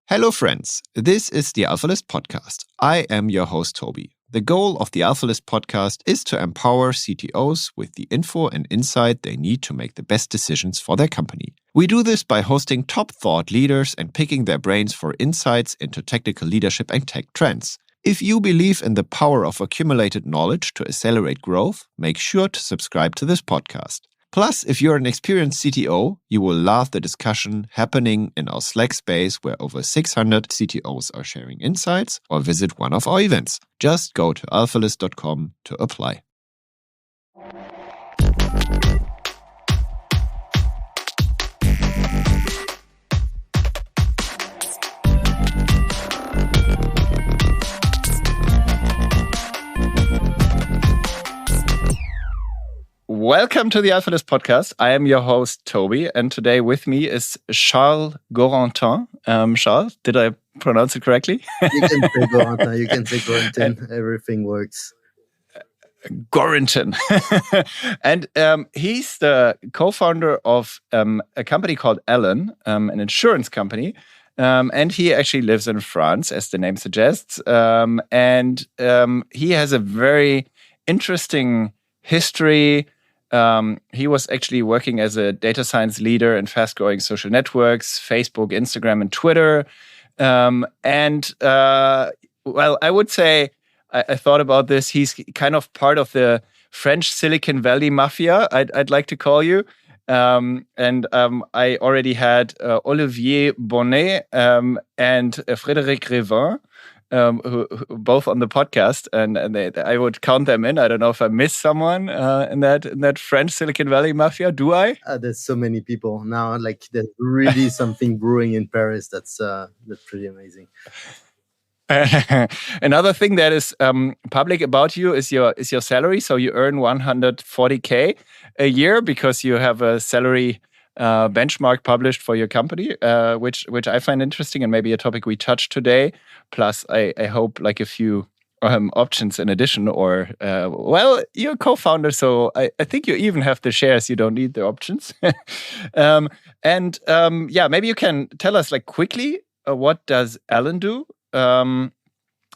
Hello, friends. This is the AlphaList podcast. I am your host, Toby. The goal of the AlphaList podcast is to empower CTOs with the info and insight they need to make the best decisions for their company. We do this by hosting top thought leaders and picking their brains for insights into technical leadership and tech trends. If you believe in the power of accumulated knowledge to accelerate growth, make sure to subscribe to this podcast. Plus, if you're an experienced CTO, you will love the discussion happening in our Slack space where over 600 CTOs are sharing insights, or visit one of our events. Just go to alphalist.com to apply. Welcome to the AlphaList podcast. I am your host, Toby, and today with me is Charles Gorintin. Charles, did I pronounce it correctly? You can say Gorintin. You can say Gorintin. Everything works. Gorintin. And he's the co-founder of a company called Alan, an insurance company. And he actually lives in France, as the name suggests. And he has a very interesting history. He was actually working as a data science leader in fast-growing social networks, Facebook, Instagram, and Twitter. Well, I would say, I thought about this, he's kind of part of the French Silicon Valley mafia, I'd like to call you. I already had Olivier Bonnet and Frédéric Revin, who both on the podcast, and I would count them in. I don't know if I missed someone in that French Silicon Valley mafia. Do I? There's so many people now. Like there's really something brewing in Paris. That's pretty amazing. Another thing that is public about you is your salary. So you earn 140K a year because you have a salary benchmark published for your company, which I find interesting and maybe a topic we touched today. Plus, I hope like a few options in addition, or you're a co-founder, so I think you even have the shares. You don't need the options. Maybe you can tell us like quickly what does Alan do?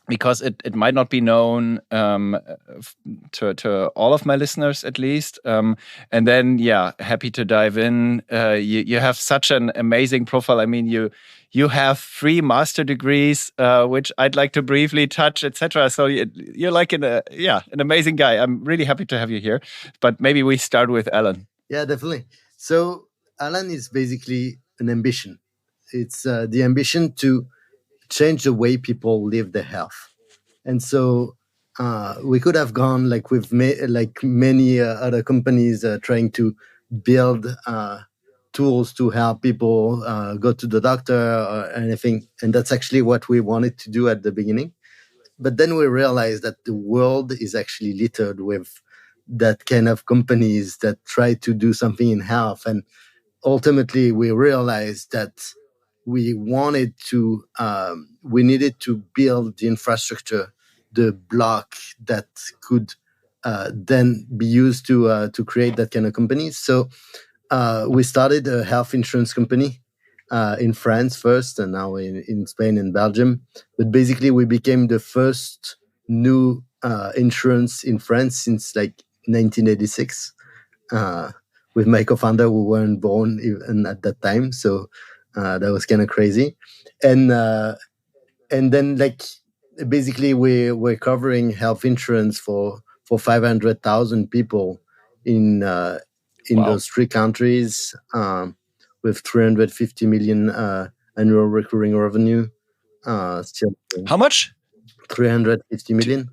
Because it might not be known to all of my listeners, at least. And then, happy to dive in. You have such an amazing profile. I mean, you have 3 master degrees, which I'd like to briefly touch, etc. So you're like an amazing guy. I'm really happy to have you here. But maybe we start with Alan. Yeah, definitely. So Alan is basically an ambition. It's the ambition to change the way people live their health. And so we could have gone like with many other companies trying to build tools to help people go to the doctor or anything. And that's actually what we wanted to do at the beginning. But then we realized that the world is actually littered with that kind of companies that try to do something in health. And ultimately, we realized that we needed to build the infrastructure, the block that could then be used to create that kind of company. So we started a health insurance company in France first, and now in Spain and Belgium. But basically, we became the first new insurance in France since like 1986. With my co-founder, who weren't born even at that time. So that was kind of crazy. And then like basically we're covering health insurance for 500,000 people in those 3 countries with 350 million annual recurring revenue. Still, how much? 350 million.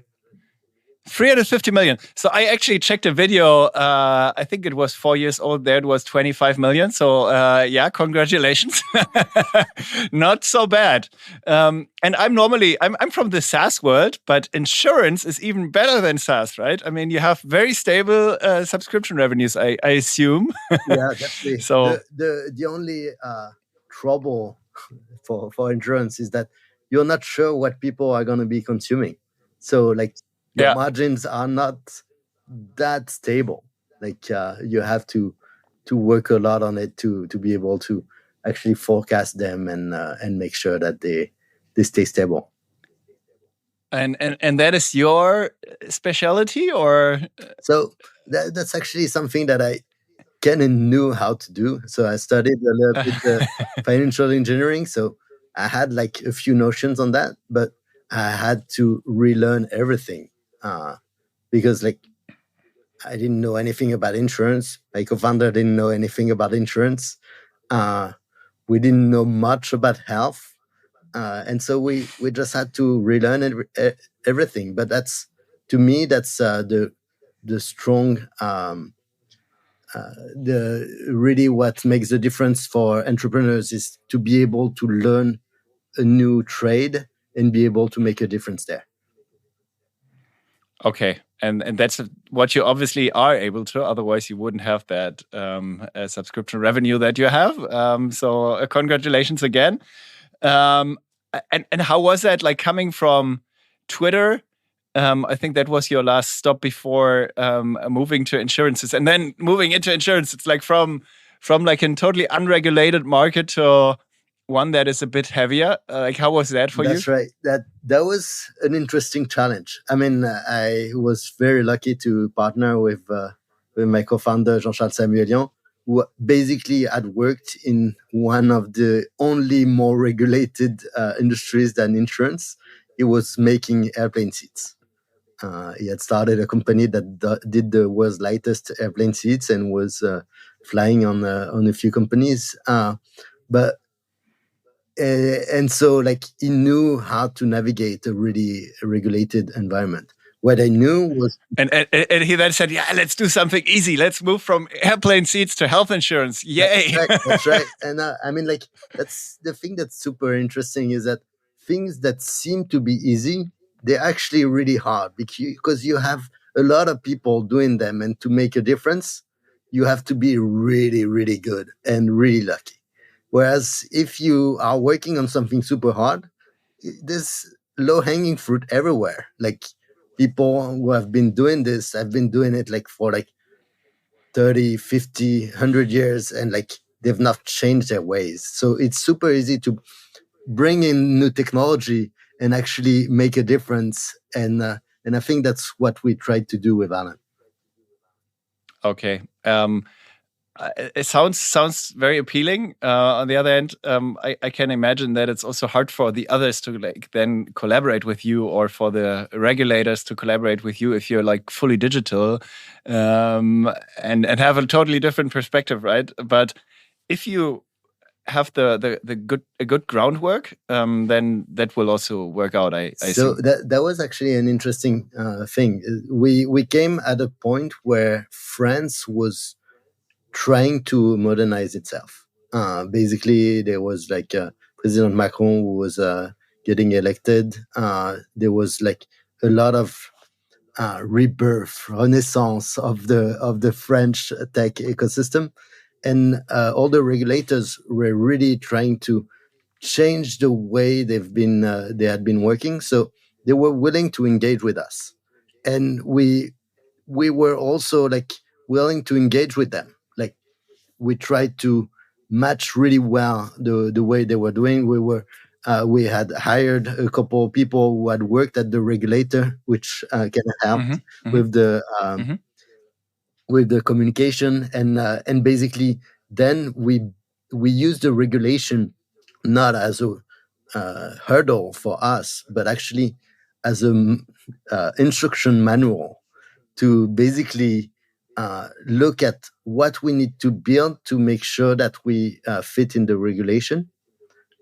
350 million. So I actually checked a video. I think it was 4 years old. There it was 25 million. So congratulations. Not so bad. And I'm from the SaaS world, but insurance is even better than SaaS, right? I mean, you have very stable subscription revenues, I assume. Yeah, definitely. So the only trouble for insurance is that you're not sure what people are going to be consuming. So like, your margins are not that stable. Like you have to work a lot on it to be able to actually forecast them and make sure that they stay stable. And that is your specialty, or? So that's actually something that I kind of knew how to do. So I studied a little bit financial engineering. So I had like a few notions on that, but I had to relearn everything because like I didn't know anything about insurance. My co-founder didn't know anything about insurance. We didn't know much about health. And so we just had to relearn everything. But that's, to me, that's the strong, the really what makes the difference for entrepreneurs is to be able to learn a new trade and be able to make a difference there. Okay, and that's what you obviously are able to. Otherwise, you wouldn't have that subscription revenue that you have. So congratulations again. And how was that, like, coming from Twitter? I think that was your last stop before moving to insurances, and then moving into insurance. It's like from like a totally unregulated market to one that is a bit heavier. Like, how was that for you? That's right. That was an interesting challenge. I mean, I was very lucky to partner with my co-founder Jean-Charles Samuelian, who basically had worked in one of the only more regulated industries than insurance. He was making airplane seats. He had started a company that did the world's lightest airplane seats and was flying on a few companies. And so like he knew how to navigate a really regulated environment. What I knew was... And he then said, yeah, let's do something easy. Let's move from airplane seats to health insurance. Yay. That's right. And I mean, like, that's the thing that's super interesting is that things that seem to be easy, they're actually really hard because you have a lot of people doing them. And to make a difference, you have to be really, really good and really lucky. Whereas if you are working on something super hard, there's low-hanging fruit everywhere. Like people who have been doing this, I've been doing it like for like 30, 50, 100 years, and like they've not changed their ways. So it's super easy to bring in new technology and actually make a difference. And I think that's what we tried to do with Alan. Okay. It sounds very appealing. On the other hand, I can imagine that it's also hard for the others to like then collaborate with you, or for the regulators to collaborate with you if you're like fully digital, and have a totally different perspective, right? But if you have the good groundwork, then that will also work out. I so that was actually an interesting thing. We came at a point where France was trying to modernize itself. Basically, there was like President Macron who was getting elected. There was like a lot of rebirth, renaissance of the French tech ecosystem, and all the regulators were really trying to change the way they had been working. So they were willing to engage with us, and we were also like willing to engage with them. Like we tried to match really well the way they were doing. We had hired a couple of people who had worked at the regulator, which kind of helped with the communication, and basically then we used the regulation not as a hurdle for us, but actually as a instruction manual to basically look at what we need to build to make sure that we fit in the regulation,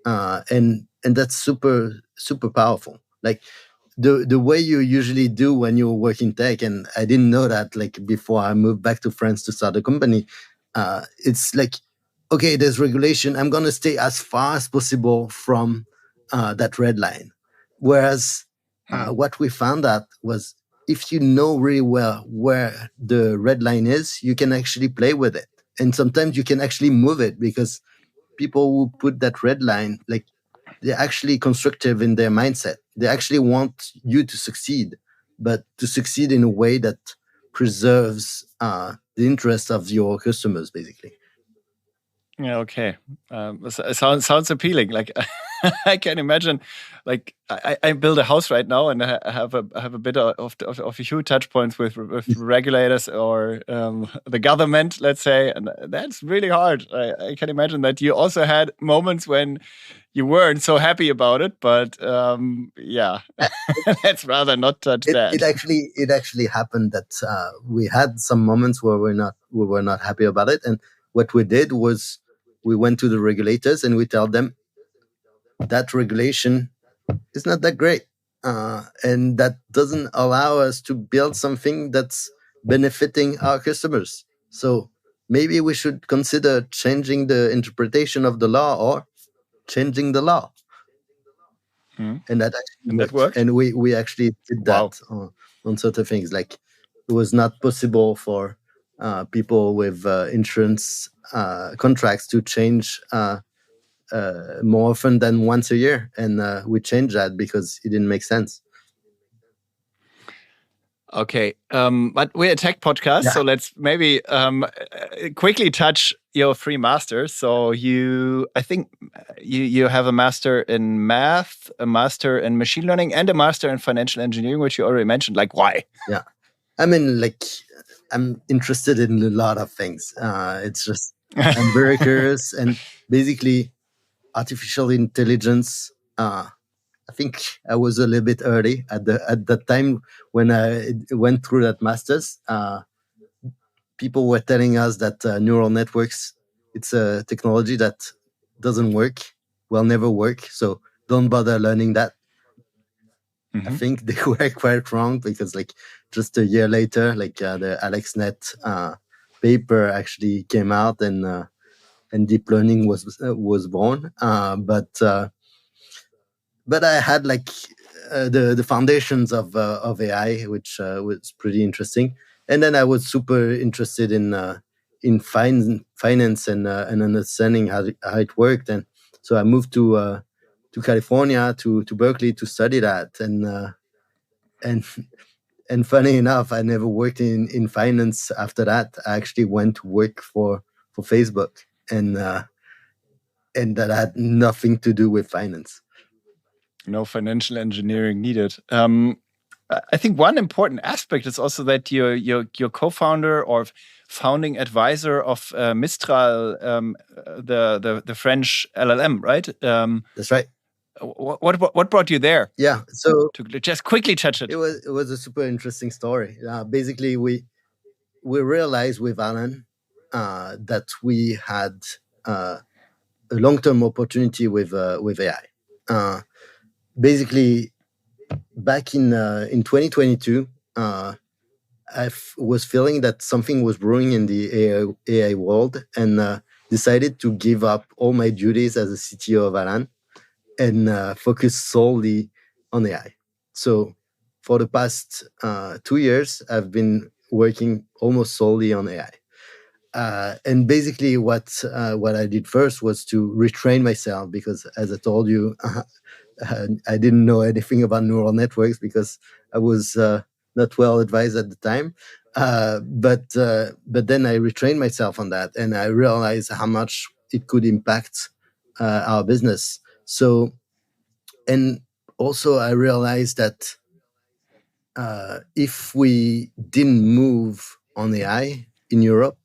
and that's super super powerful. Like the way you usually do when you work in tech, and I didn't know that like before I moved back to France to start a company. It's like, okay, there's regulation. I'm gonna stay as far as possible from that red line. Whereas what we found out was, if you know really well where the red line is, you can actually play with it. And sometimes you can actually move it, because people who put that red line, like they're actually constructive in their mindset. They actually want you to succeed, but to succeed in a way that preserves the interest of your customers, basically. Yeah, okay. Sounds appealing. Like I can imagine. Like I build a house right now, and I have a bit of a few touch points with regulators or the government, let's say, and that's really hard. I can imagine that you also had moments when you weren't so happy about it, but yeah, let's rather not touch that. It actually happened that we had some moments where we were not happy about it, and what we did was we went to the regulators and we tell them that regulation is not that great, and that doesn't allow us to build something that's benefiting our customers. So maybe we should consider changing the interpretation of the law or changing the law. And that actually worked. And we actually did that on certain things. Like it was not possible for people with insurance contracts to change more often than once a year, and we changed that because it didn't make sense. Okay, but we're a tech podcast, so let's maybe quickly touch your 3 masters. So I think you have a master in math, a master in machine learning, and a master in financial engineering, which you already mentioned. Like, why? Yeah, I mean, like, I'm interested in a lot of things. It's just I'm very curious, and basically, artificial intelligence. I think I was a little bit early at the time when I went through that master's. People were telling us that neural networks, it's a technology that doesn't work, will never work. So don't bother learning that. I think they were quite wrong, because like just a year later, like the AlexNet paper actually came out, and deep learning was born. But I had like the foundations of AI, which was pretty interesting. And then I was super interested in finance and understanding how it worked. And so I moved to California, to Berkeley, to study that. And funny enough, I never worked in finance after that. I actually went to work for Facebook, and that had nothing to do with finance. No financial engineering needed. I think one important aspect is also that you're co-founder or founding advisor of Mistral, the French LLM, right? That's right. What brought you there? Yeah, so to just quickly touch it. It was a super interesting story. Basically, we realized with Alan that we had a long-term opportunity with AI. Basically, back in 2022, I was feeling that something was brewing in the AI world, and decided to give up all my duties as a CTO of Alan and focus solely on AI. So for the past 2 years, I've been working almost solely on AI. And basically what I did first was to retrain myself, because as I told you, I didn't know anything about neural networks because I was not well advised at the time. But then I retrained myself on that, and I realized how much it could impact our business. So, and also I realized that if we didn't move on AI in Europe,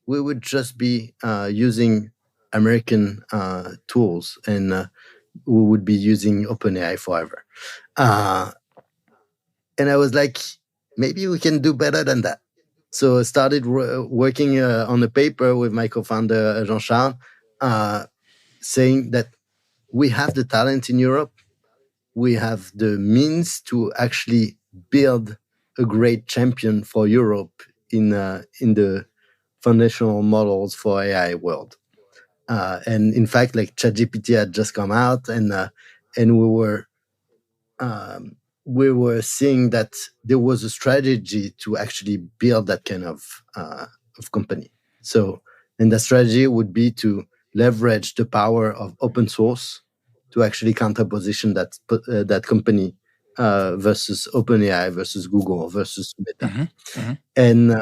we would just be using American tools, and we would be using OpenAI forever. And I was like, maybe we can do better than that. So I started working on a paper with my co-founder, Jean-Charles, saying that we have the talent in Europe. We have the means to actually build a great champion for Europe in the foundational models for AI world. And in fact, like ChatGPT had just come out, and we were seeing that there was a strategy to actually build that kind of company. So, and the strategy would be to leverage the power of open source to actually counterposition that company versus OpenAI, versus Google, versus Meta. And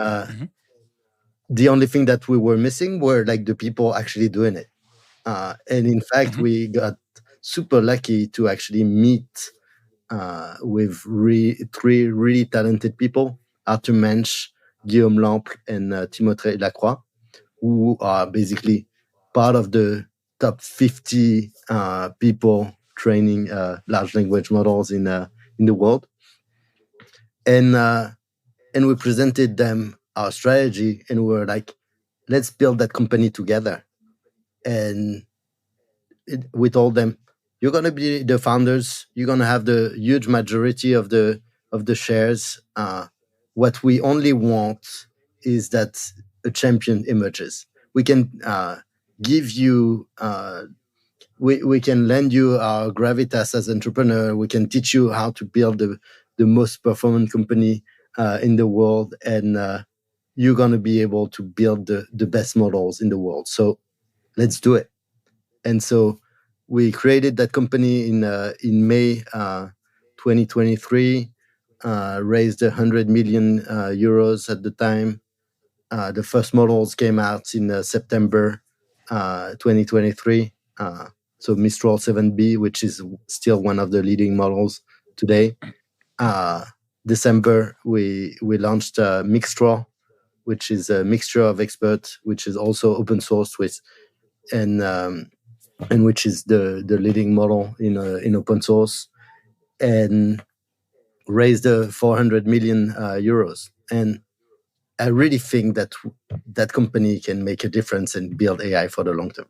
the only thing that we were missing were like the people actually doing it. And in fact, we got super lucky to actually meet with three really talented people, Arthur Mensch, Guillaume Lample, and Timothée Lacroix, who are basically part of the top 50 people training large language models in the world. And we presented them our strategy, and we were like, let's build that company together. And we told them, you're going to be the founders. You're going to have the huge majority of the shares. What we only want is that a champion emerges. We can give you, we can lend you our gravitas as entrepreneur. We can teach you how to build the most performant company in the world, and you're going to be able to build the best models in the world. So let's do it. And so we created that company in May 2023, raised 100 million euros at the time. The first models came out in September 2023. So Mistral 7B, which is still one of the leading models today. December, we launched Mistral, which is a mixture of experts, which is also open source and which is the leading model in open source, and raised 400 million euros. And I really think that that company can make a difference and build AI for the long term.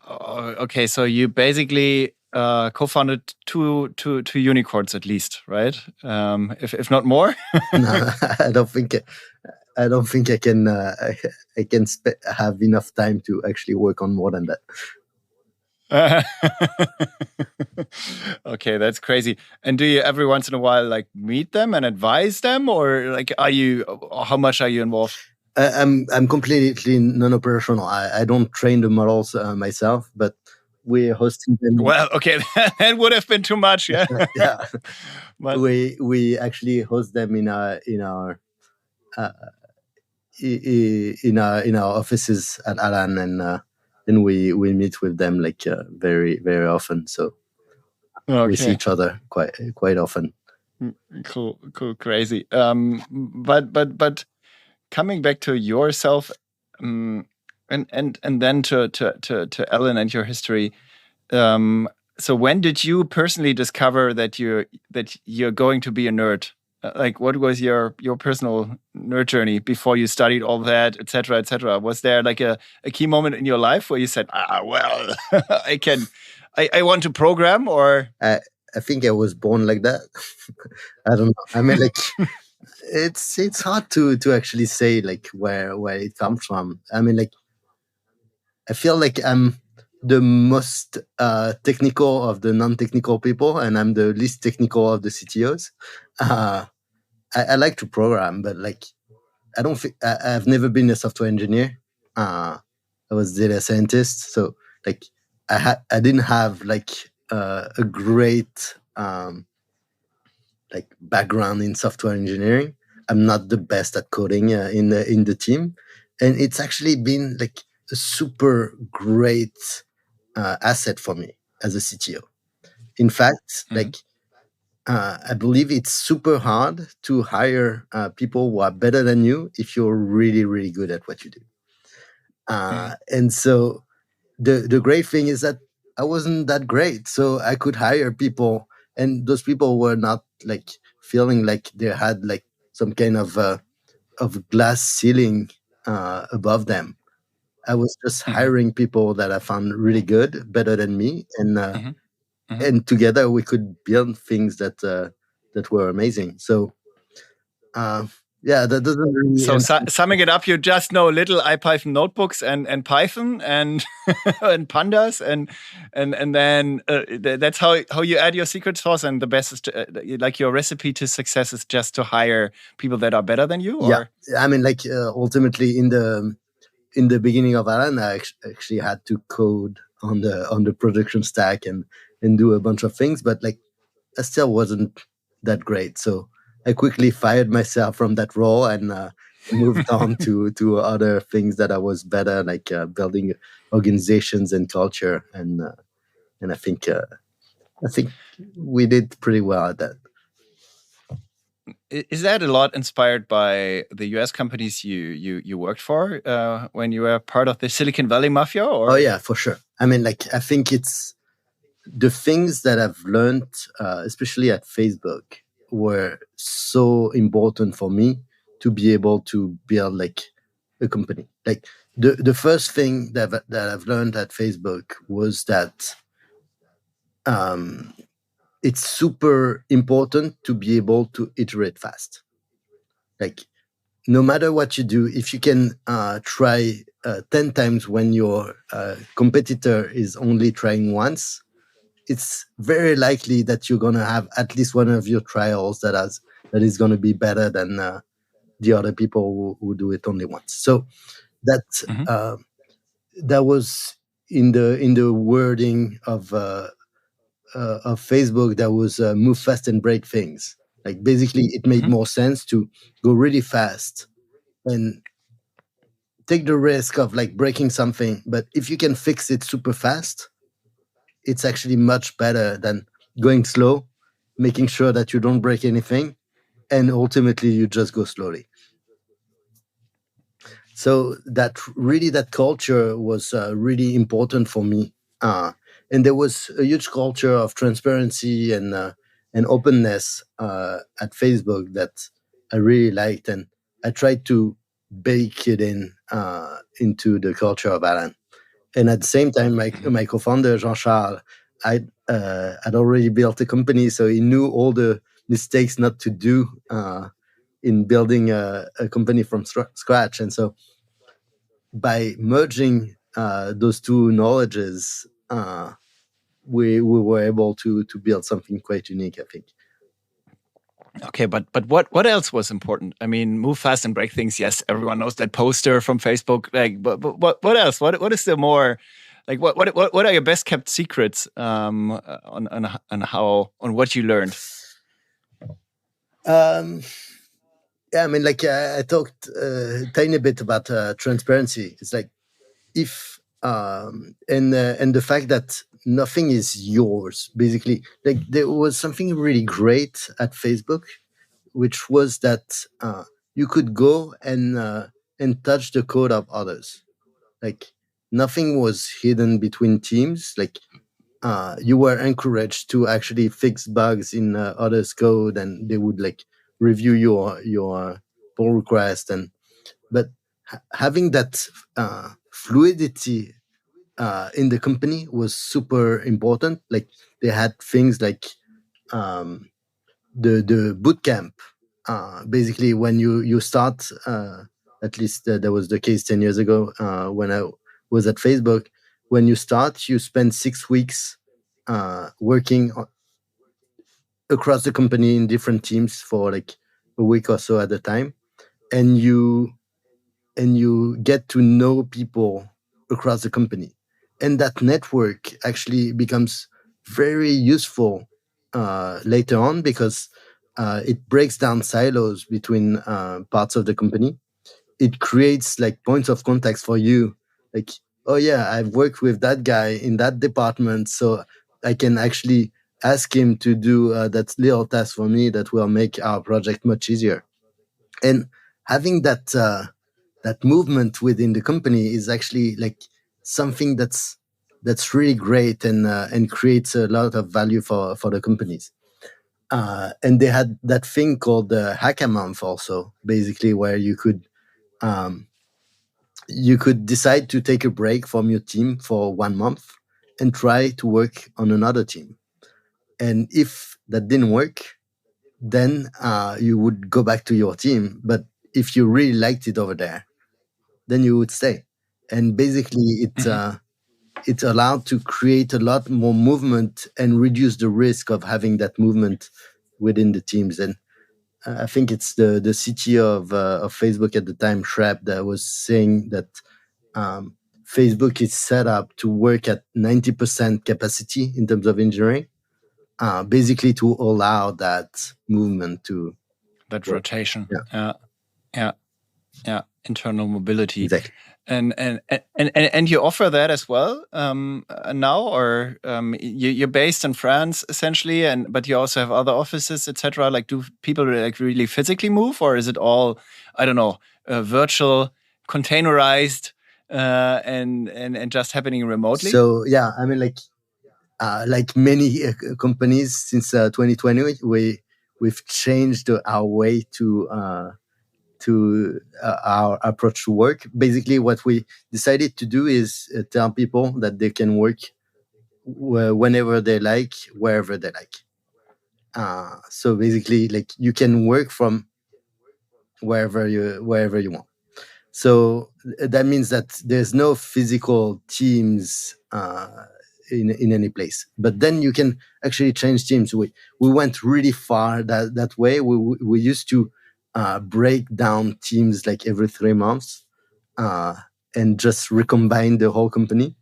Okay, so you basically co-founded two unicorns at least, right? If not more. No, I don't think I can have enough time to actually work on more than that. Okay, that's crazy. And do you every once in a while like meet them and advise them, or like how much are you involved? I'm completely non-operational. I don't train the models myself, but we're hosting them. Well, okay, that would have been too much, yeah. Yeah, but we actually host them in our offices at Alan, and we meet with them like very, very often. So we see each other quite often. Cool, crazy. But coming back to yourself, and then to Alan and your history. So when did you personally discover that you're going to be a nerd? Like, what was your personal nerd journey before you studied all that, et cetera, et cetera? Was there like a key moment in your life where you said, well, I want to program? Or I think I was born like that. I don't know. I mean, like, it's hard to actually say like where it comes from. I mean, like, I feel like I'm the most technical of the non-technical people, and I'm the least technical of the CTOs. I like to program, but like, I don't think I've never been a software engineer. I was a data scientist, so like I didn't have like a great like background in software engineering. I'm not the best at coding in the team, and it's actually been like a super great asset for me as a CTO. In fact, like I believe it's super hard to hire people who are better than you if you're really, really good at what you do. And so the great thing is that I wasn't that great, so I could hire people, and those people were not like feeling like they had like some kind of glass ceiling above them. I was just hiring people that I found really good, better than me, and together we could build things that were amazing. So yeah, that doesn't really. So summing it up, you just know little IPython notebooks and Python and and pandas and then that's how you add your secret sauce. And the best is like your recipe to success is just to hire people that are better than you. Or? Yeah, I mean, like ultimately in the beginning of Alan, I actually had to code on the production stack and do a bunch of things, but like I still wasn't that great. So I quickly fired myself from that role and moved on to other things that I was better, like building organizations and culture, and I think we did pretty well at that. Is that a lot inspired by the US companies you worked for when you were part of the Silicon Valley Mafia? Or? Oh yeah, for sure. I mean, like, I think it's the things that I've learned, especially at Facebook, were so important for me to be able to build like a company. Like the first thing that I've learned at Facebook was that it's super important to be able to iterate fast. Like, no matter what you do, if you can try 10 times when your competitor is only trying once, it's very likely that you're going to have at least one of your trials that is going to be better than the other people who do it only once. So that that was in the wording of Facebook. That was move fast and break things. Like, basically, it made more sense to go really fast and take the risk of like breaking something. But if you can fix it super fast, it's actually much better than going slow, making sure that you don't break anything, and ultimately you just go slowly. So that culture was really important for me. And there was a huge culture of transparency and openness at Facebook that I really liked, and I tried to bake it into the culture of Alan. And at the same time, my co-founder Jean-Charles, I'd already built a company, so he knew all the mistakes not to do in building a company from scratch. And so by merging those two knowledges, we were able to build something quite unique, I think. Okay, but what else was important? I mean, move fast and break things. Yes, everyone knows that poster from Facebook. Like, but what else? What is the more, like, what are your best kept secrets on what you learned? Yeah, I mean, like, I talked a tiny bit about transparency. It's like, if and the fact that nothing is yours, basically. Like, there was something really great at Facebook, which was that you could go and touch the code of others. Like, nothing was hidden between teams. Like, you were encouraged to actually fix bugs in others' code, and they would like review your pull request. But having that fluidity in the company was super important. Like, they had things like the Bootcamp. Basically, when you start, at least that was the case 10 years ago when I was at Facebook. When you start, you spend 6 weeks working across the company in different teams for like a week or so at a time, and you get to know people across the company, and that network actually becomes very useful later on, because it breaks down silos between parts of the company. It creates like points of contact for you, like, oh yeah, I've worked with that guy in that department, so I can actually ask him to do that little task for me that will make our project much easier. And having that movement within the company is actually like something that's really great, and creates a lot of value for the companies. And they had that thing called the Hacker Month also, basically, where you could decide to take a break from your team for 1 month and try to work on another team. And if that didn't work, then you would go back to your team. But if you really liked it over there, then you would stay. And basically, it allowed to create a lot more movement and reduce the risk of having that movement within the teams. And I think it's the CTO of Facebook at the time, Shrap, that was saying that Facebook is set up to work at 90% capacity in terms of engineering, basically to allow that movement to that work. rotation. Yeah. Yeah. Yeah, internal mobility. Exactly. And you offer that as well now, or you're based in France essentially, but you also have other offices, etc. Like, do people like really physically move, or is it all, I don't know, virtual, containerized, and just happening remotely? So yeah, I mean, like many companies since 2020, we've changed our way to our approach to work. Basically, what we decided to do is tell people that they can work whenever they like, wherever they like. So basically, like you can work from wherever you want. So that means that there's no physical teams in any place. But then you can actually change teams. We went really far that way. We used to break down teams like every 3 months and just recombine the whole company.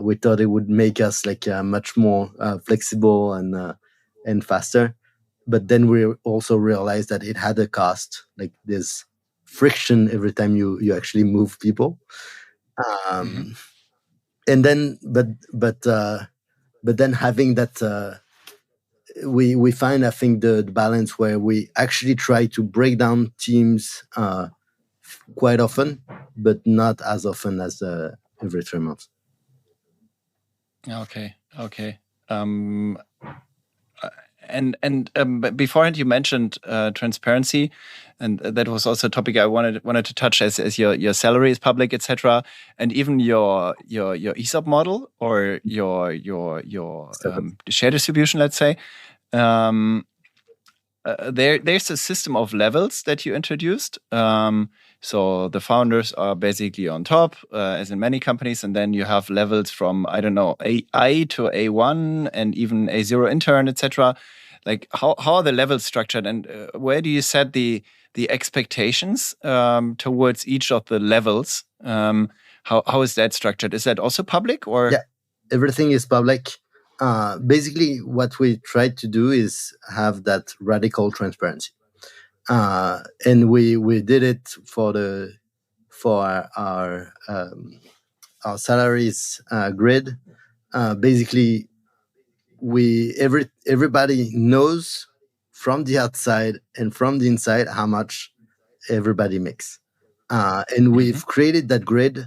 We thought it would make us like much more flexible and faster. But then we also realized that it had a cost. Like there's friction every time you actually move people. And then but then having that we find, I think, the balance where we actually try to break down teams quite often, but not as often as every 3 months. Okay. And beforehand you mentioned transparency, and that was also a topic I wanted to touch, as your salary is public, etc., and even your ESOP model or your share distribution, let's say. There's a system of levels that you introduced. So the founders are basically on top, as in many companies, and then you have levels from, I don't know, AI to A1 and even A0 intern, etc. Like, how are the levels structured, and where do you set the expectations towards each of the levels? How is that structured? Is that also public, or? Yeah, everything is public. Basically, what we tried to do is have that radical transparency, and we did it for our salaries grid. Basically, everybody knows from the outside and from the inside how much everybody makes, and we've created that grid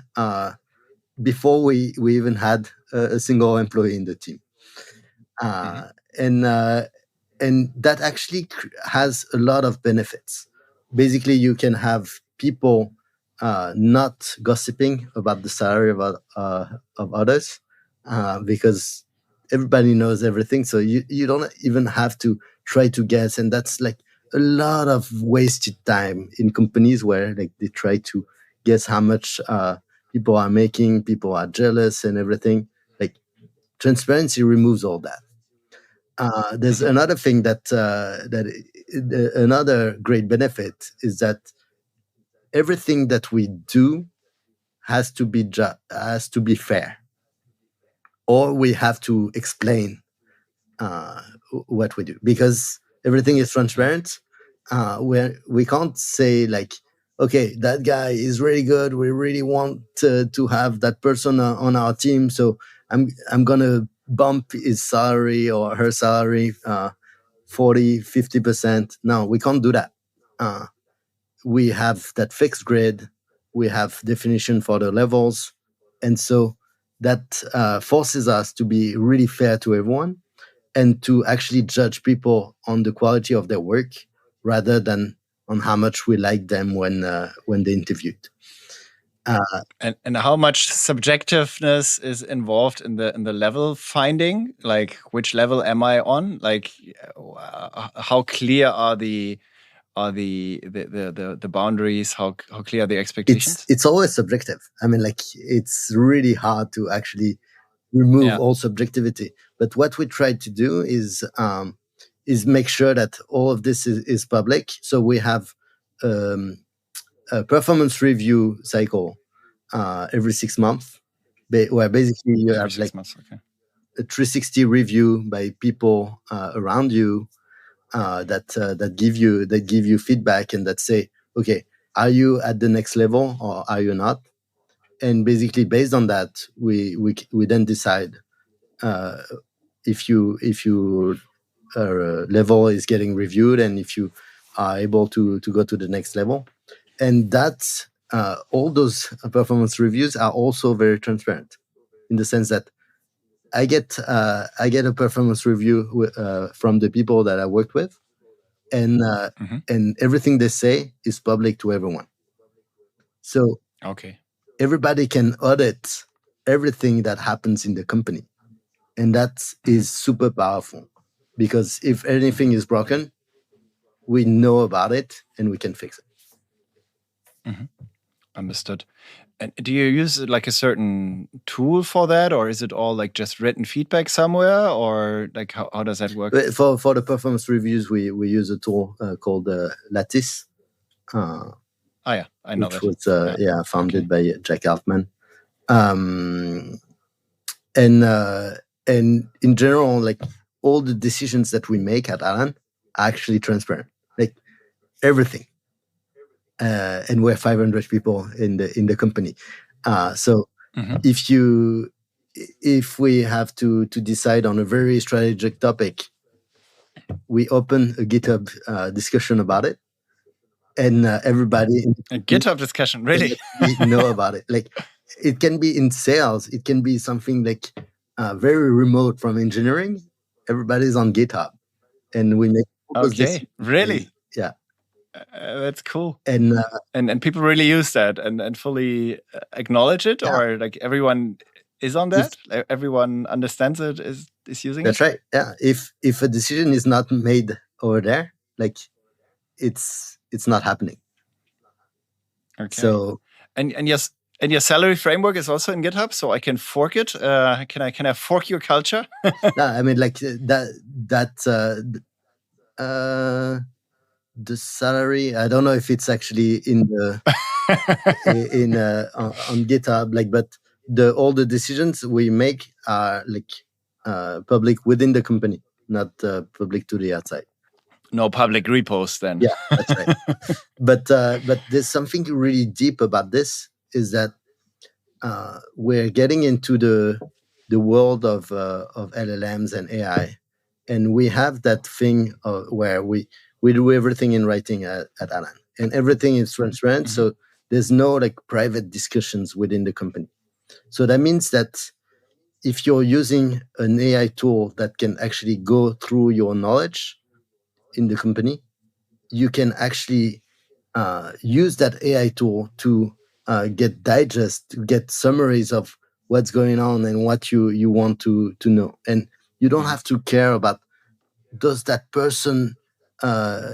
before we even had a single employee in the team. And that actually has a lot of benefits. Basically, you can have people not gossiping about the salary of others because everybody knows everything. So you don't even have to try to guess, and that's like a lot of wasted time in companies where like they try to guess how much people are making. People are jealous and everything. Like transparency removes all that. There's another thing that another great benefit is that everything that we do has to be fair, or we have to explain what we do, because everything is transparent. We can't say like, okay, that guy is really good, we really want to have that person on our team, so I'm gonna bump his salary or her salary 40-50%. No, we can't do that. We have that fixed grid, we have definition for the levels, and so that forces us to be really fair to everyone and to actually judge people on the quality of their work rather than on how much we like them when they interviewed. And how much subjectiveness is involved in the level finding? Like, which level am I on? Like, how clear are the boundaries? How clear are the expectations? It's always subjective. I mean, like, it's really hard to actually remove all subjectivity. But what we try to do is make sure that all of this is public. So we have a performance review cycle every 6 months, where basically you have like a 360 review by people around you that give you feedback and that say, okay, are you at the next level or are you not? And basically, based on that, we then decide if your level is getting reviewed and if you are able to go to the next level. And that's all those performance reviews are also very transparent in the sense that I get a performance review from the people that I worked with, and and everything they say is public to everyone. So everybody can audit everything that happens in the company, and that is super powerful because if anything is broken, we know about it and we can fix it. Understood. And do you use like a certain tool for that, or is it all like just written feedback somewhere, or like how does that work? For the performance reviews, we use a tool called Lattice. I know which that. was founded by Jack Altman. And in general, like all the decisions that we make at Alan are actually transparent, like everything. And we're 500 people in the company. So if we have to decide on a very strategic topic, we open a GitHub discussion about it, and everybody a GitHub discussion, really know about it. Like it can be in sales, it can be something like very remote from engineering. Everybody's on GitHub, and we make really. Yeah. That's cool. And people really use that and fully acknowledge it, or like everyone is on that. Everyone understands it, is using That's it. That's right. Yeah. If a decision is not made over there, like it's not happening. Okay. So and yes. And your salary framework is also in GitHub, so I can fork it. Can I fork your culture? No, I mean like the salary. I don't know if it's actually in the on GitHub. Like, but all the decisions we make are like public within the company, not public to the outside. No public repos then. Yeah, that's right. But there's something really deep about this. Is that we're getting into the world of LLMs and AI, and we have that thing where we do everything in writing at Alan, and everything is transparent. So there's no like private discussions within the company. So that means that if you're using an AI tool that can actually go through your knowledge in the company, you can actually use that AI tool to get digest, to get summaries of what's going on and what you want to know. And you don't have to care about, does that person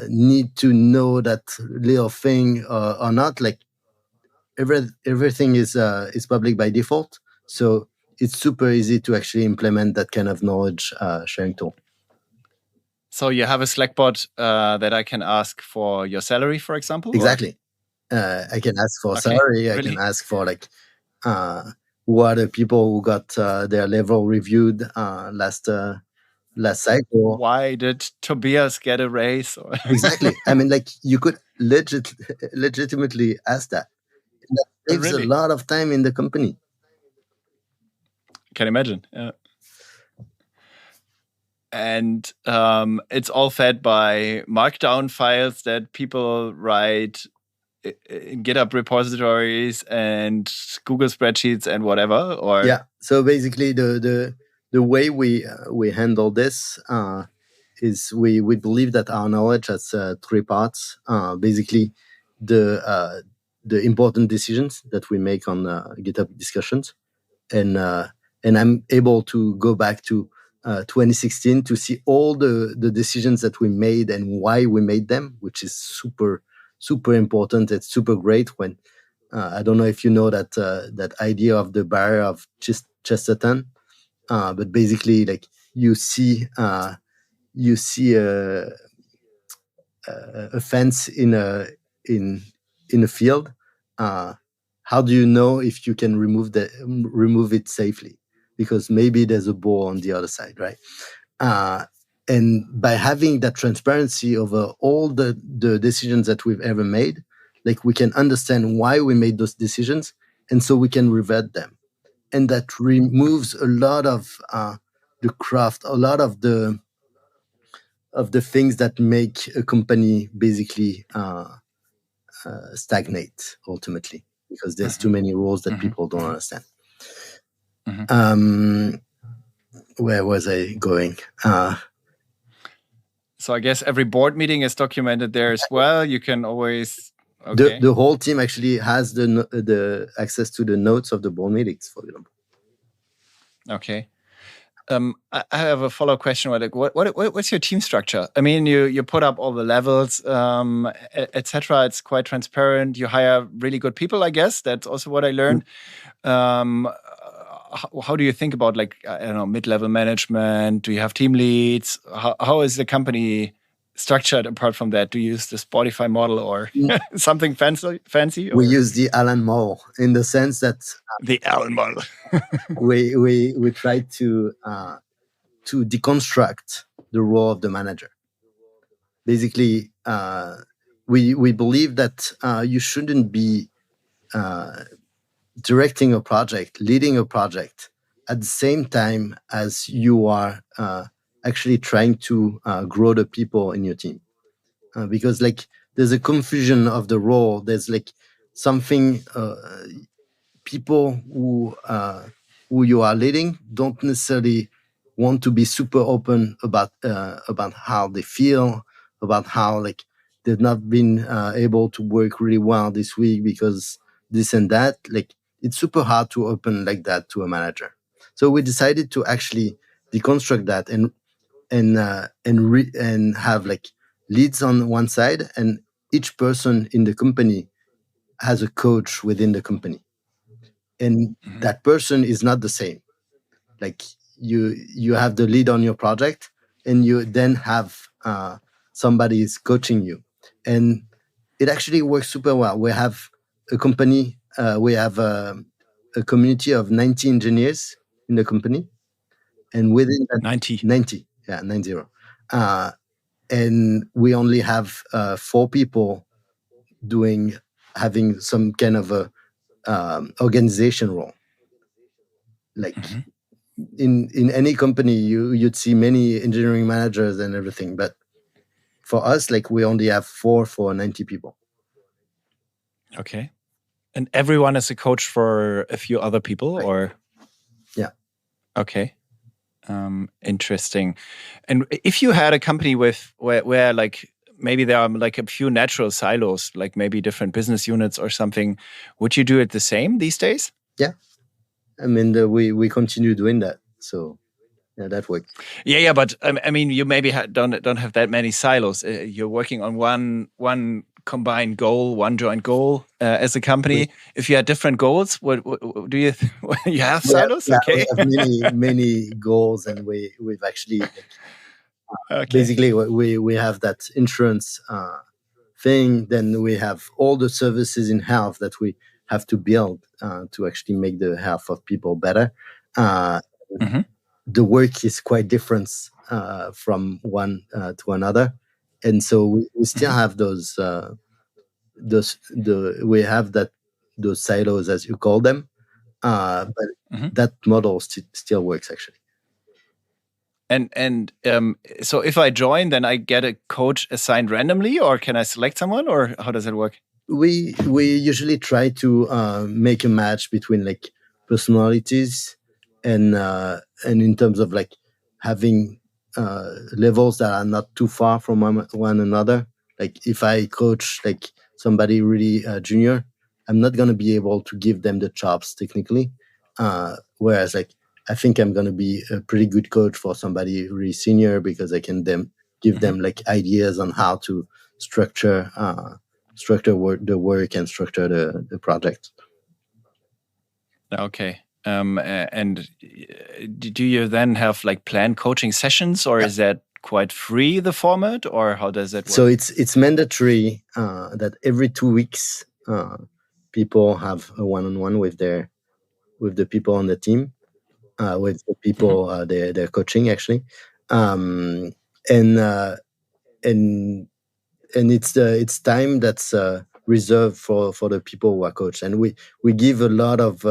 need to know that little thing or not? Like everything is public by default. So it's super easy to actually implement that kind of knowledge sharing tool. So you have a Slack bot that I can ask for your salary, for example? Exactly. I can ask for salary. I can ask for like who are the people who got their level reviewed last cycle. Why did Tobias get a raise? Exactly. I mean, like you could legitimately ask that. That saves a lot of time in the company. Can imagine. Yeah. And it's all fed by markdown files that people write in GitHub repositories and Google spreadsheets and whatever. Or yeah. So basically, the way we handle this is we believe that our knowledge has three parts. Basically, the important decisions that we make on GitHub Discussions, and I'm able to go back to 2016 to see all the decisions that we made and why we made them, which is super important. It's super great when I don't know if you know that idea of the barrier of Chesterton, but basically like you see a fence in a field. How do you know if you can remove it safely? Because maybe there's a ball on the other side, right? And by having that transparency over all the decisions that we've ever made, like we can understand why we made those decisions, and so we can revert them. And that removes a lot of the craft, a lot of the things that make a company basically stagnate ultimately, because there's too many rules that people don't understand. Where was I going? So I guess every board meeting is documented there as well. You can always... Okay. The whole team actually has the access to the notes of the board meetings, for example. Okay. I have a follow-up question. Like, what's your team structure? I mean, you put up all the levels, etc. It's quite transparent. You hire really good people, I guess. That's also what I learned. How do you think about, like, I don't know, mid-level management? Do you have team leads? How is the company structured apart from that? Do you use the Spotify model or something fancy? Or? We use the Alan model, in the sense that the Alan model. we try to deconstruct the role of the manager. Basically, we believe that you shouldn't be directing a project, leading a project at the same time as you are actually trying to grow the people in your team. Because like there's a confusion of the role. There's like something people who you are leading don't necessarily want to be super open about how they feel, about how like they've not been able to work really well this week because this and that. Like it's super hard to open like that to a manager. So we decided to actually deconstruct that and have like leads on one side, and each person in the company has a coach within the company. And that person is not the same. Like you have the lead on your project, and you then have somebody is coaching you, and it actually works super well. We have a company, we have a community of 90 engineers in the company, and within that 90, yeah, 90. And we only have 4 people having some kind of a organization role. Like in any company, you'd see many engineering managers and everything, but for us, like we only have 4 for 90 people. Okay, and everyone is a coach for a few other people, right? Or yeah. Okay, interesting. And if you had a company where like maybe there are like a few natural silos, like maybe different business units or something, would you do it the same these days? Yeah, I mean we continue doing that, so yeah, that works. Yeah, but I mean, you maybe don't have that many silos. You're working on one combined goal, one joint goal as a company. If you had different goals, what do you you have silos? Yeah, okay, we have many goals, and we've actually basically we have that insurance thing. Then we have all the services in health that we have to build to actually make the health of people better. The work is quite different from one to another, and so we still have those silos, as you call them, but that model still works actually. And so if I join, then I get a coach assigned randomly, or can I select someone, or how does it work? We usually try to make a match between like personalities and in terms of like having levels that are not too far from one another. Like if I coach like somebody really junior, I'm not going to be able to give them the chops technically. Whereas like I think I'm going to be a pretty good coach for somebody really senior, because I can give them like ideas on how to structure the work and structure the project. Okay. And do you then have like planned coaching sessions, or is that quite free, the format, or how does it work? So it's mandatory that every 2 weeks people have a one-on-one with the people on the team, with the people they're coaching actually, and it's time that's reserved for the people who are coached. And we give a lot of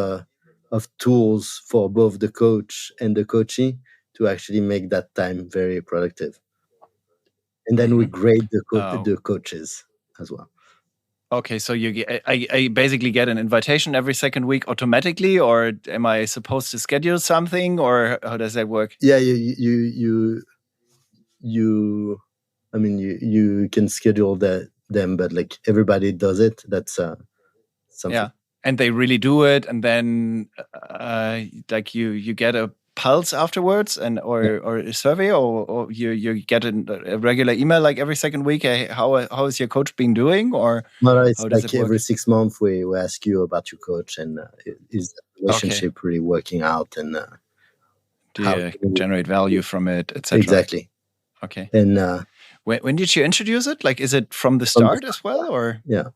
tools for both the coach and the coachee to actually make that time very productive. And then we grade the coaches as well. Okay, so I basically get an invitation every second week automatically, or am I supposed to schedule something, or how does that work? Yeah, you can schedule them, but like everybody does it. That's something. Yeah, and they really do it, and then like you get a pulse afterwards, and or a survey, or you get a regular email like every second week. Hey, how is your coach been doing? Or no, it's like every 6 months we ask you about your coach and is the relationship really working out, and do you generate value from it, etc. Exactly. Okay. And when did you introduce it? Like, is it from the start as well, or? Yeah.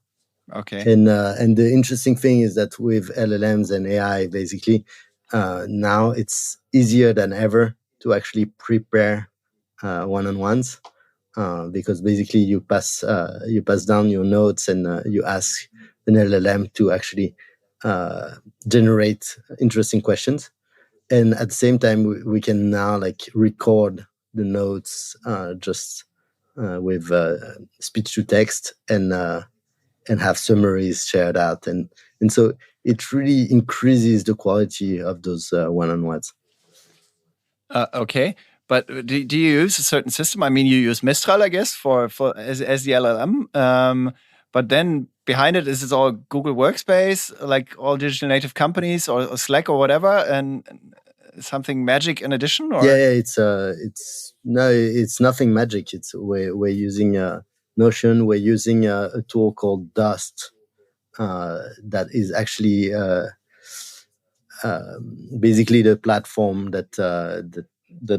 Okay. And the interesting thing is that with LLMs and AI, basically, now it's easier than ever to actually prepare one-on-ones, because basically you pass down your notes and you ask an LLM to actually generate interesting questions. And at the same time, we can now like record the notes just with speech to text and have summaries shared out, and so it really increases the quality of those one-on-ones. Okay, but do you use a certain system? I mean, you use Mistral, I guess, for as the LLM, but then behind it is all Google Workspace, like all digital native companies, or Slack or whatever, and something magic in addition? Or? Yeah, it's nothing magic. It's we're using Notion. We're using a tool called Dust that is actually basically the platform that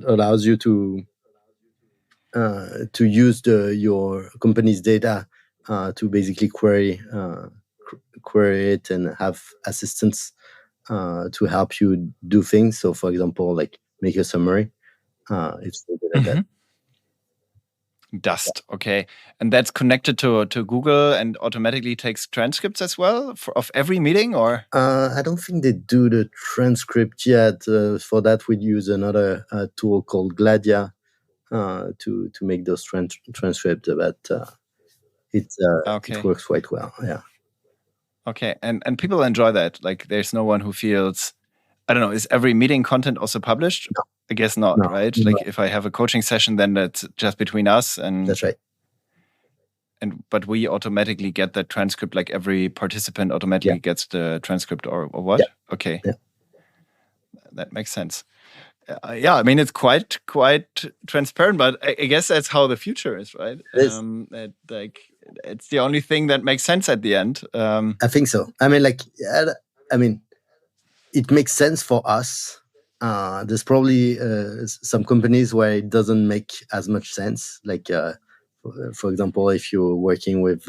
allows you to use your company's data to basically query it and have assistance to help you do things. So, for example, like make a summary. It's like that. Dust, okay, and that's connected to Google and automatically takes transcripts as well of every meeting, or? I don't think they do the transcript yet. For that, we'd use another tool called Gladia to make those transcripts, but it works quite well. Yeah. Okay, and people enjoy that. Like, there's no one who feels, I don't know, is every meeting content also published? No. I guess not, right? No. Like, if I have a coaching session, then that's just between us, and that's right. But we automatically get that transcript. Like, every participant automatically gets the transcript, or what? Yeah. Okay, yeah. That makes sense. Yeah, I mean, it's quite transparent, but I guess that's how the future is, right? Like, it's the only thing that makes sense at the end. I think so. I mean, it makes sense for us. There's probably some companies where it doesn't make as much sense. Like, for example, if you're working with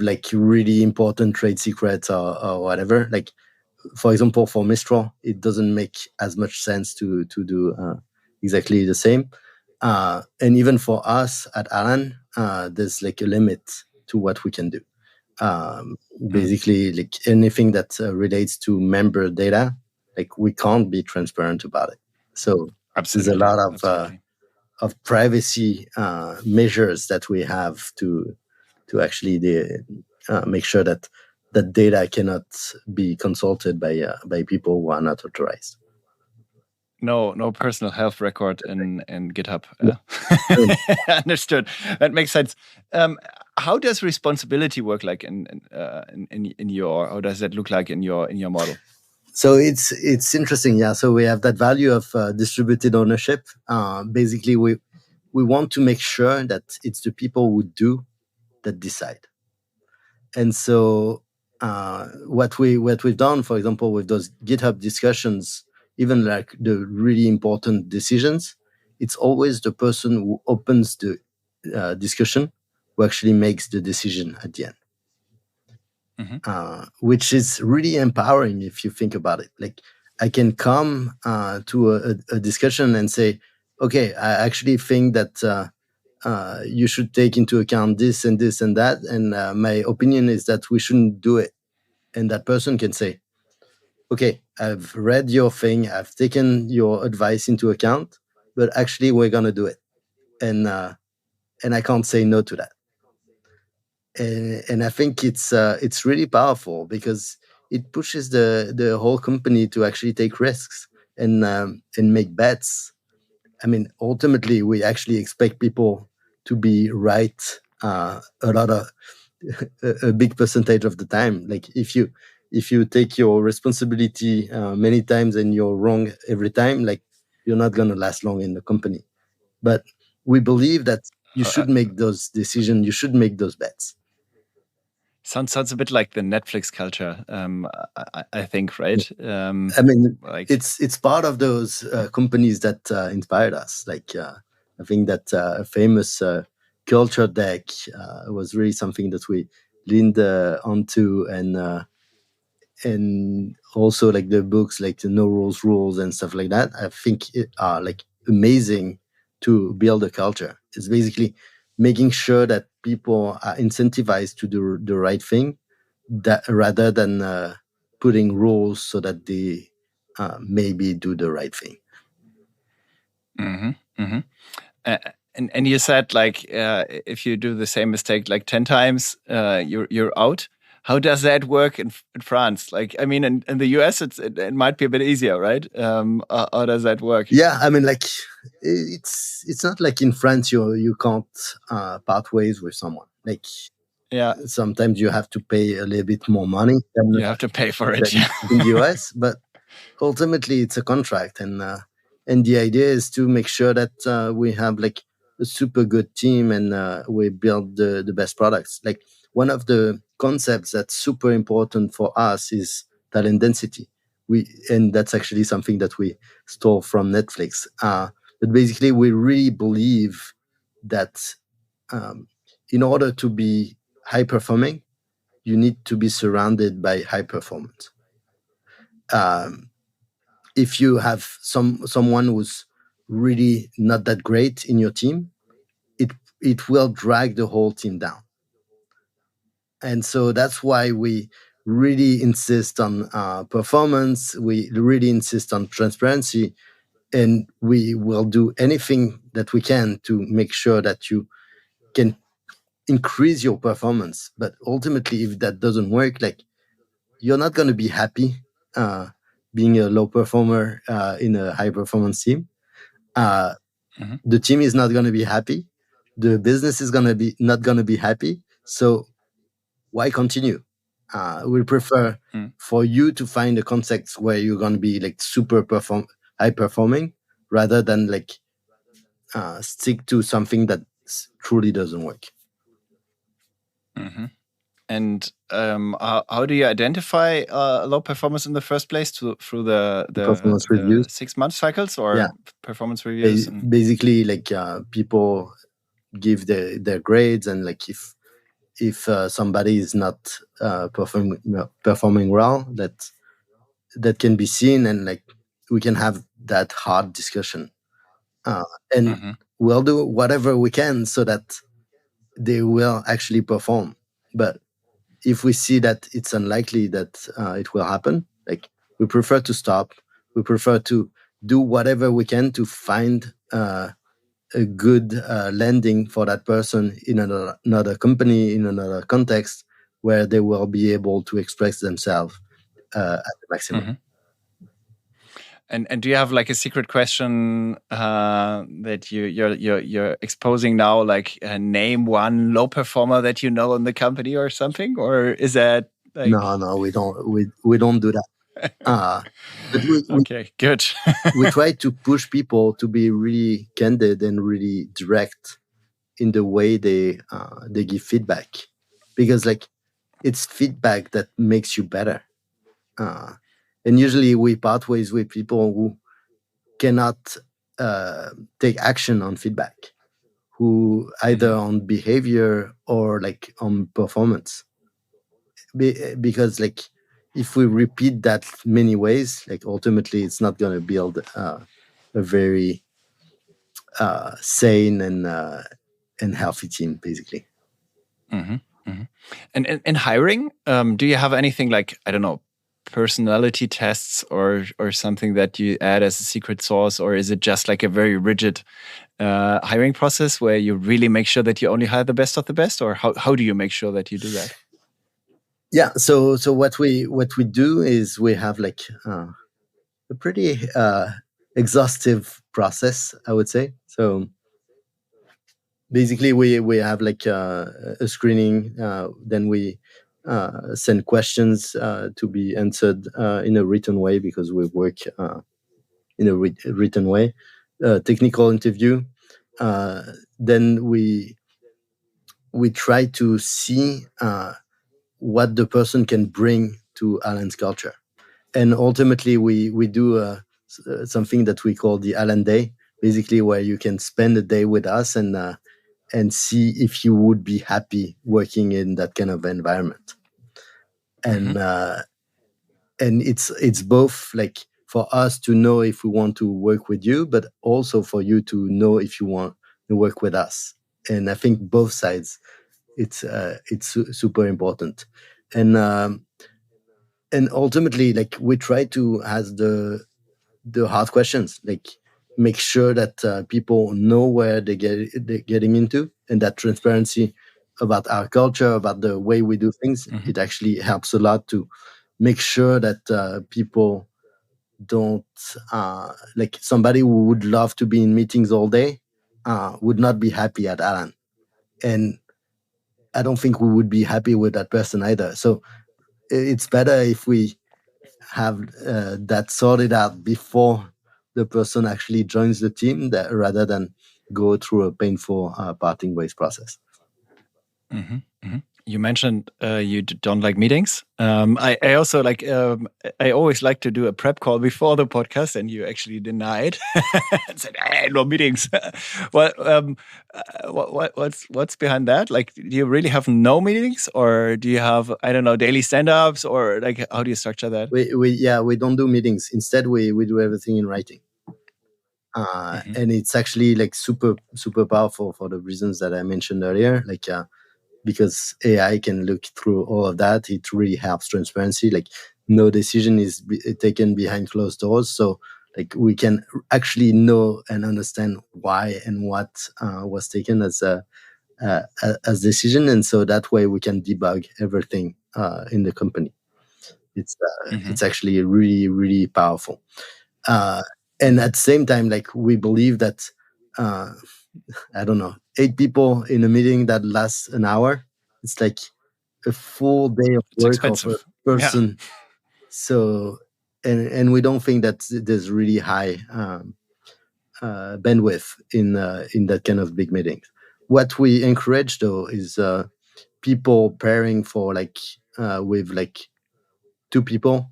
like really important trade secrets or whatever, like, for example, for Mistral, it doesn't make as much sense to do exactly the same. And even for us at Alan, there's like a limit to what we can do. Basically, like anything that relates to member data, like we can't be transparent about it. So there's a lot of privacy measures that we have to actually make sure that data cannot be consulted by people who are not authorized. No personal health record in GitHub. Understood. That makes sense. How does responsibility work like in your? How does that look like in your model? So it's interesting, yeah. So we have that value of distributed ownership. Basically, we want to make sure that it's the people who do that decide. And so what we've done, for example, with those GitHub discussions, even like the really important decisions, it's always the person who opens the discussion who actually makes the decision at the end. Which is really empowering if you think about it. Like, I can come to a discussion and say, okay, I actually think that you should take into account this and this and that. And my opinion is that we shouldn't do it. And that person can say, okay, I've read your thing, I've taken your advice into account, but actually we're going to do it. And I can't say no to that. And I think it's really powerful because it pushes the whole company to actually take risks and make bets. I mean, ultimately, we actually expect people to be right a big percentage of the time. Like if you take your responsibility many times and you're wrong every time, like you're not going to last long in the company. But we believe that you should make those decisions. You should make those bets. Sounds a bit like the Netflix culture, I think, right? I mean, it's part of those companies that inspired us. Like I think that a famous culture deck was really something that we leaned onto, and also like the books like the No Rules and stuff like that. I think are like amazing to build a culture. It's basically making sure that people are incentivized to do the right thing, that rather than putting rules so that they maybe do the right thing. Mm-hmm, mm-hmm. And you said like if you do the same mistake like 10 times, you're out. How does that work in France? Like, I mean, in the US, it might be a bit easier, right? How does that work? Yeah, I mean, like it's not like in France you can't part ways with someone. Like, yeah, sometimes you have to pay a little bit more money. You have to pay for it in the US, but ultimately it's a contract, and the idea is to make sure that we have like a super good team and we build the best products. Like one of the concepts that's super important for us is talent density. And that's actually something that we stole from Netflix. But basically, we really believe that in order to be high performing, you need to be surrounded by high performance. If you have someone who's really not that great in your team, it will drag the whole team down. And so that's why we really insist on performance. We really insist on transparency, and we will do anything that we can to make sure that you can increase your performance. But ultimately, if that doesn't work, like you're not going to be happy being a low performer in a high performance team. The team is not going to be happy. The business is not going to be happy. So why continue? We prefer for you to find a context where you're going to be like high performing, rather than like stick to something that truly doesn't work. Mm-hmm. And how do you identify low performance in the first place? Through the reviews? 6-month cycles or performance reviews? Basically, like people give their grades, and like if somebody is not performing well, that can be seen, and like we can have that hard discussion, and we'll do whatever we can so that they will actually perform. But if we see that it's unlikely that it will happen, like we prefer to stop. We prefer to do whatever we can to find a good landing for that person in another company, in another context, where they will be able to express themselves at the maximum. And do you have like a secret question that you're exposing now? Like name one low performer that you know in the company or something, or is that like... No, we don't do that. But okay, good. we try to push people to be really candid and really direct in the way they give feedback, because like it's feedback that makes you better. And usually we part ways with people who cannot take action on feedback, who either on behavior or like on performance. Because like if we repeat that many ways, like ultimately it's not going to build a very sane and healthy team, basically. Mm-hmm. Mm-hmm. And in hiring, do you have anything like, I don't know, personality tests or something that you add as a secret sauce, or is it just like a very rigid hiring process where you really make sure that you only hire the best of the best, or how do you make sure that you do that? Yeah. So what we do is we have like a pretty exhaustive process, I would say. So basically, we have like a screening. Then we send questions to be answered in a written way, because we work in a written way. Technical interview. Then we try to see what the person can bring to Alan's culture. And ultimately, we do something that we call the Alan Day, basically where you can spend a day with us and see if you would be happy working in that kind of environment. And and it's both like for us to know if we want to work with you, but also for you to know if you want to work with us. And I think both sides, it's super important. And ultimately, like, we try to ask the hard questions, like make sure that people know where they're getting into, and that transparency about our culture, about the way we do things, it actually helps a lot to make sure that people don't like somebody who would love to be in meetings all day would not be happy at Alan, and I don't think we would be happy with that person either. So it's better if we have that sorted out before the person actually joins the team, rather than go through a painful parting ways process. You mentioned you don't like meetings. I also like. I always like to do a prep call before the podcast, and you actually denied and said, "Hey, no meetings." What's behind that? Like, do you really have no meetings, or do you have, I don't know, daily stand-ups, or like how do you structure that? We don't do meetings. Instead, we do everything in writing. And it's actually like super powerful for the reasons that I mentioned earlier. Like, because AI can look through all of that, it really helps transparency. Like, no decision is taken behind closed doors, so like we can actually know and understand why and what was taken as decision, and so that way we can debug everything in the company. It's actually really powerful. And at the same time, like, we believe that I don't know, 8 people in a meeting that lasts an hour, it's like a full day of It's work expensive. of a person. Yeah. So, and we don't think that there's really high bandwidth in that kind of big meetings. What we encourage though is people pairing for like with like two people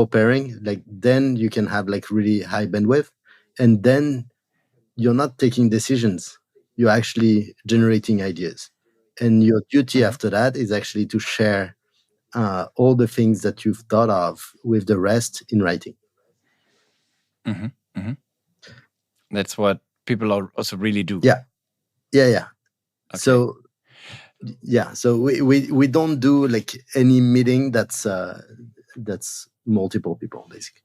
pairing. Like, then you can have like really high bandwidth, and then you're not taking decisions, you're actually generating ideas, and your duty after that is actually to share all the things that you've thought of with the rest in writing. That's what people also really do. Yeah. Okay. So we don't do like any meeting that's multiple people, basically.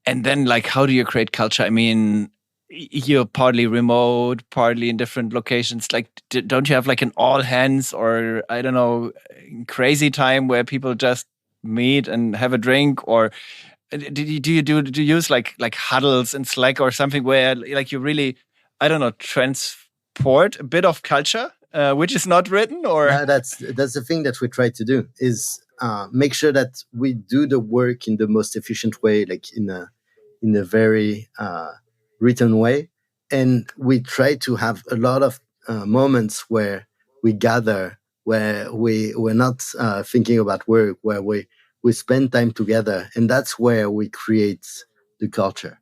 And then, like, how do you create culture? I mean, you're partly remote, partly in different locations. Like, don't you have like an all hands, or I don't know, crazy time where people just meet and have a drink? Or do you use like huddles in Slack or something where like you really, I don't know, transport a bit of culture, which is not written? Or that's the thing that we try to do, is make sure that we do the work in the most efficient way, like in a very written way, and we try to have a lot of moments where we gather, where we're not thinking about work, where we spend time together, and that's where we create the culture.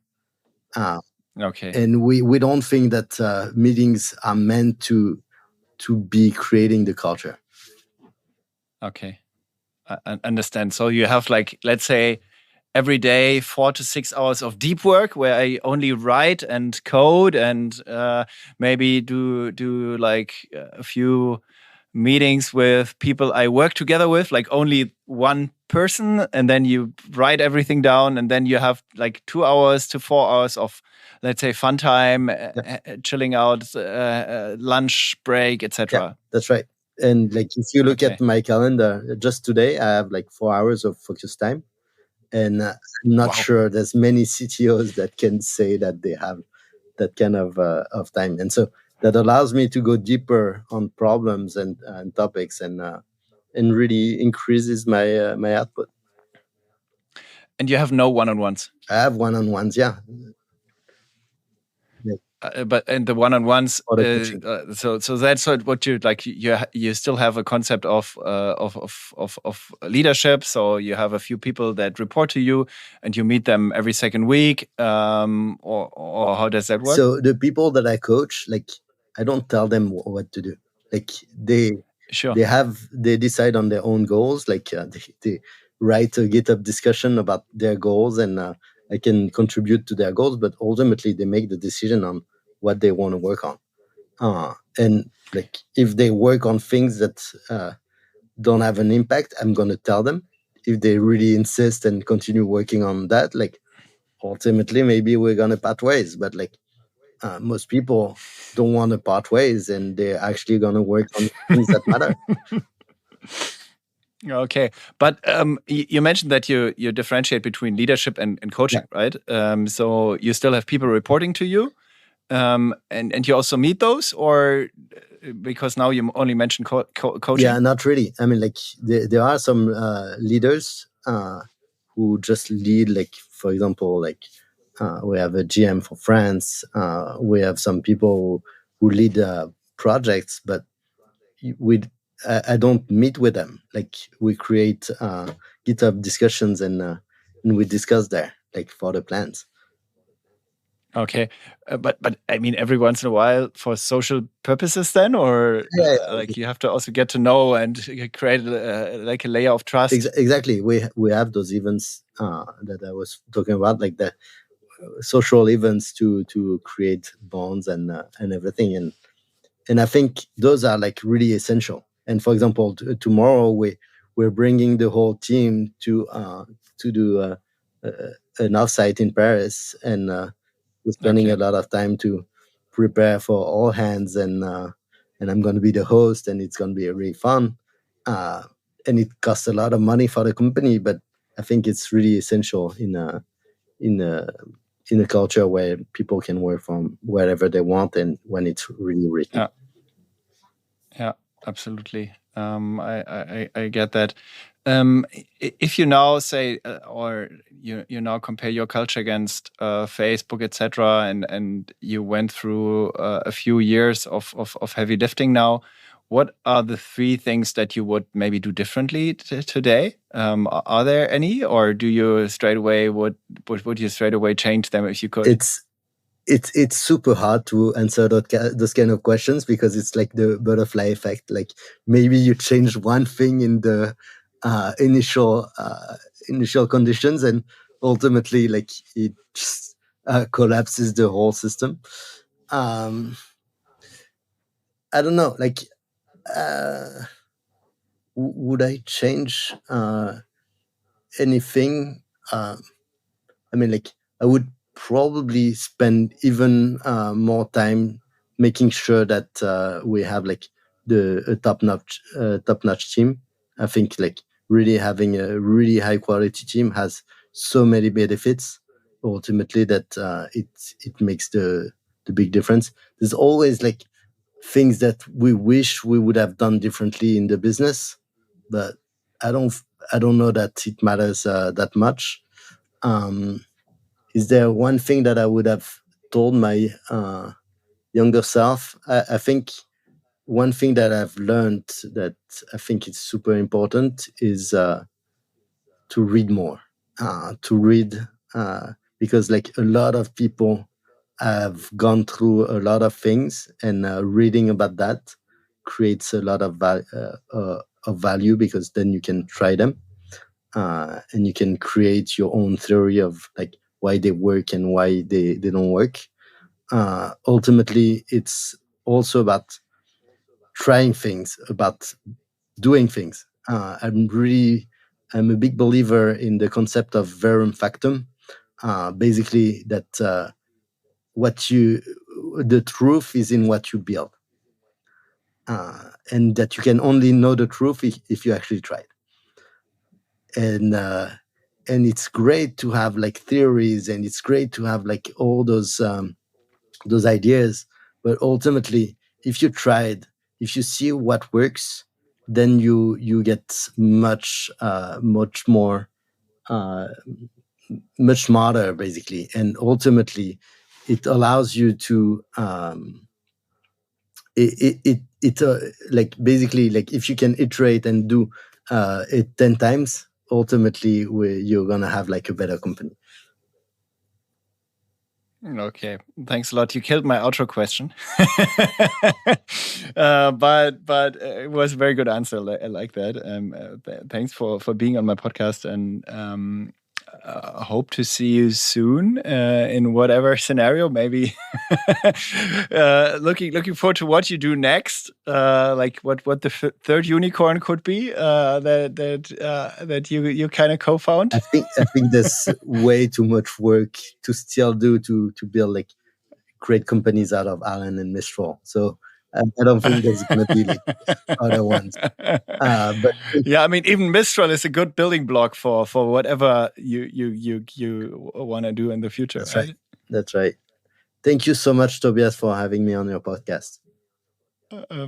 Okay. And we don't think that meetings are meant to be creating the culture. Okay. I understand. So you have like, let's say, every day 4 to 6 hours of deep work where I only write and code and maybe do like a few meetings with people I work together with, like only one person, and then you write everything down, and then you have like 2 hours to 4 hours of, let's say, fun time, chilling out, lunch break, etc. Yeah, that's right. And like if you look at my calendar, just today I have like 4 hours of focus time, and I'm not sure there's many CTOs that can say that they have that kind of time. And so that allows me to go deeper on problems and topics, and really increases my my output. And you have no one-on-ones? I have one-on-ones, yeah. But in the one-on-ones, so that's what you like. You still have a concept of leadership. So you have a few people that report to you, and you meet them every second week, or how does that work? So the people that I coach, like I don't tell them what to do. Like they decide on their own goals. Like they write a GitHub discussion about their goals, and I can contribute to their goals, but ultimately they make the decision on what they want to work on. And like if they work on things that don't have an impact, I'm going to tell them. If they really insist and continue working on that, like ultimately maybe we're going to part ways. But like most people don't want to part ways, and they're actually going to work on things that matter. Okay, but you mentioned that you differentiate between leadership and coaching, right? So you still have people reporting to you, and you also meet those, or because now you only mentioned coaching? Yeah, not really. I mean, like there are some leaders who just lead. Like for example, like we have a GM for France. We have some people who lead projects, but I don't meet with them. Like we create GitHub discussions, and we discuss there, like for the plans. Okay, but I mean, every once in a while for social purposes, then, or like you have to also get to know and create like a layer of trust. Exactly, we have those events that I was talking about, like the social events to create bonds and everything, and I think those are like really essential. And for example, tomorrow we're bringing the whole team to do an offsite in Paris, and we're spending a lot of time to prepare for all hands, and I'm going to be the host, and it's going to be really fun. And it costs a lot of money for the company, but I think it's really essential in a culture where people can work from wherever they want and when it's really written. Yeah, absolutely. I get that. If you now say, or you now compare your culture against Facebook, etc., and you went through a few years of heavy lifting now, what are the 3 things that you would maybe do differently today? Are there any, or do you straight away would you straight away change them if you could? It's super hard to answer those kind of questions, because it's like the butterfly effect. Like maybe you change one thing in the initial conditions, and ultimately like it just collapses the whole system. I don't know, like would I change anything? I mean, like I would probably spend even more time making sure that we have like a top-notch team. I think like really having a really high quality team has so many benefits ultimately that it makes the big difference. There's always like things that we wish we would have done differently in the business, but I don't know that it matters that much. Is there one thing that I would have told my younger self? I think one thing that I've learned that I think is super important is to read more. Because like a lot of people have gone through a lot of things, and reading about that creates a lot of value, because then you can try them. and you can create your own theory of like why they work and why they don't work. Ultimately, it's also about trying things, about doing things. I'm a big believer in the concept of verum factum. Basically, that the truth is in what you build, and that you can only know the truth if you actually try it. And it's great to have like theories, and it's great to have like all those ideas. But ultimately, if you tried, if you see what works, then you get much more much smarter, basically. And ultimately, it allows you to like basically like if you can iterate and do it 10 times, ultimately you're gonna have like a better company. Okay, thanks a lot. You killed my outro question, but it was a very good answer. I like that. Thanks for being on my podcast, and hope to see you soon in whatever scenario. Maybe looking forward to what you do next. Like what the third unicorn could be that you kind of co-found. I think there's way too much work to still do to build like great companies out of Alan and Mistral. So I don't think there's going to be like other ones. But yeah, I mean, even Mistral is a good building block for whatever you want to do in the future. That's right. That's right. Thank you so much, Tobias, for having me on your podcast.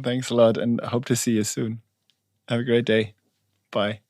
Thanks a lot, and I hope to see you soon. Have a great day. Bye.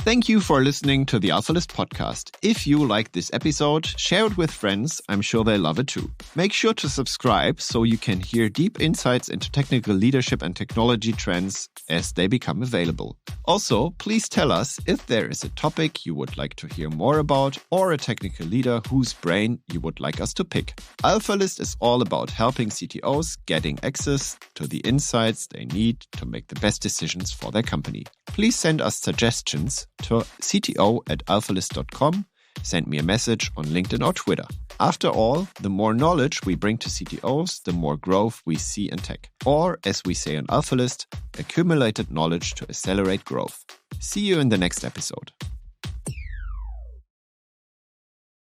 Thank you for listening to the AlphaList podcast. If you like this episode, share it with friends. I'm sure they love it too. Make sure to subscribe so you can hear deep insights into technical leadership and technology trends as they become available. Also, please tell us if there is a topic you would like to hear more about or a technical leader whose brain you would like us to pick. AlphaList is all about helping CTOs getting access to the insights they need to make the best decisions for their company. Please send us suggestions to cto@alphalist.com. Send me a message on LinkedIn or Twitter. After all, the more knowledge we bring to CTOs, the more growth we see in tech. Or, as we say on AlphaList, accumulated knowledge to accelerate growth. See you in the next episode.